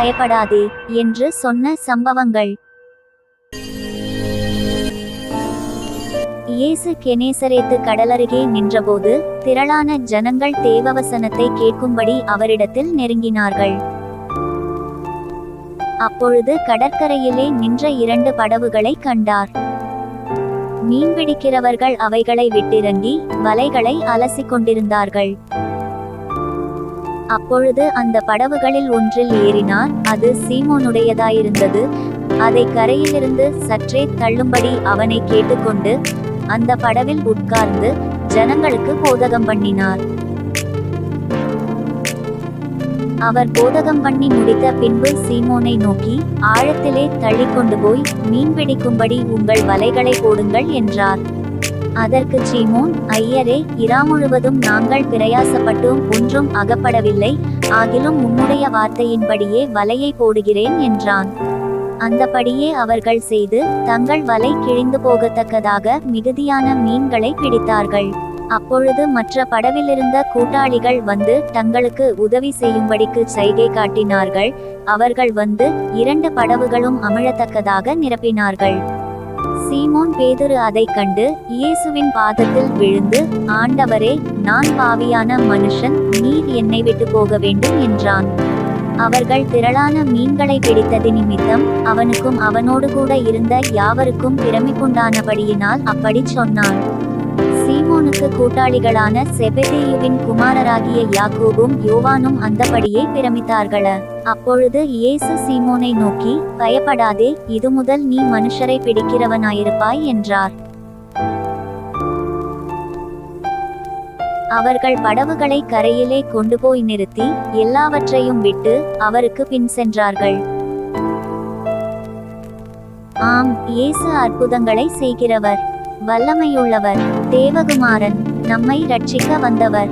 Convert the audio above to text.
பயப்படாதே என்று சொன்ன சம்பவங்கள். இயேசு கெனேசரேத்து கடலருகே நின்றபோது திரளான ஜனங்கள் தேவவசனத்தை கேட்கும்படி அவரிடத்தில் நெருங்கினார்கள். அப்பொழுது கடற்கரையிலே நின்ற 2 படவுகளை கண்டார். மீன்பிடிக்கிறவர்கள் அவைகளை விட்டிறங்கி வலைகளை அலசிக் கொண்டிருந்தார்கள். அப்பொழுது அந்த படவுகளில் ஒன்றில் ஏறினார். அது சீமோனுடையதாயிருந்தது. அதை கரையிலிருந்து சற்றே தள்ளும்படி அவனை கேட்டுக்கொண்டு அந்த படவில் உட்கார்ந்து ஜனங்களுக்கு போதகம் பண்ணினார். அவர் போதகம் பண்ணி முடித்த பின்பு சீமோனை நோக்கி, ஆழத்திலே தள்ளிக்கொண்டு போய் மீன்பிடிக்கும்படி உங்கள் வலைகளை போடுங்கள் என்றார். அதற்கு சீமோன், ஐயரே, இரா முழுவதும் நாங்கள் பிரயாசப்பட்டும் ஒன்றும் அகப்படவில்லை. ஆகிலும் உம்முடைய வார்த்தையின்படியே வலையை போடுகிறேன் என்றான். அந்தபடியே அவர்கள் செய்து தங்கள் வலை கிழிந்து போகத்தக்கதாக மிகுதியான மீன்களை பிடித்தார்கள். அப்பொழுது மற்ற படவிலிருந்த கூட்டாளிகள் வந்து தங்களுக்கு உதவி செய்யும்படிக்கு சைகை காட்டினார்கள். அவர்கள் வந்து 2 படவுகளும் அமிழத்தக்கதாக நிரப்பினார்கள். சீமோன் பேதுரு அதைக் கண்டு இயேசுவின் பாதத்தில் விழுந்து, ஆண்டவரே, நான் பாவியான மனுஷன், நீர் என்னை விட்டு போக வேண்டும் என்றான். அவர்கள் திரளான மீன்களை பிடித்தது நிமித்தம் அவனுக்கும் அவனோடு கூட இருந்த யாவருக்கும் பிரமிப்புண்டானபடியினால் அப்படி சொன்னான். சீமோனுக்கு கூட்டாளிகளான செபெதேயுவின் குமாரராகிய யாக்கோபும் யோவானும் அந்தபடியே பிரமித்தார்கள. அப்பொழுது இயேசு சீமோனை நோக்கி, பயப்படாதே, இது முதல் நீ மனுஷரை பிடிக்கிறவனாயிருப்பாய் என்றார். அவர்கள் படவுகளை கரையிலே கொண்டு போய் நிறுத்தி எல்லாவற்றையும் விட்டு அவருக்கு பின் சென்றார்கள். ஆம், இயேசு அற்புதங்களை செய்கிறவர், வல்லமையுள்ளவர், தேவகுமாரன், நம்மை ரட்சிக்க வந்தவர்.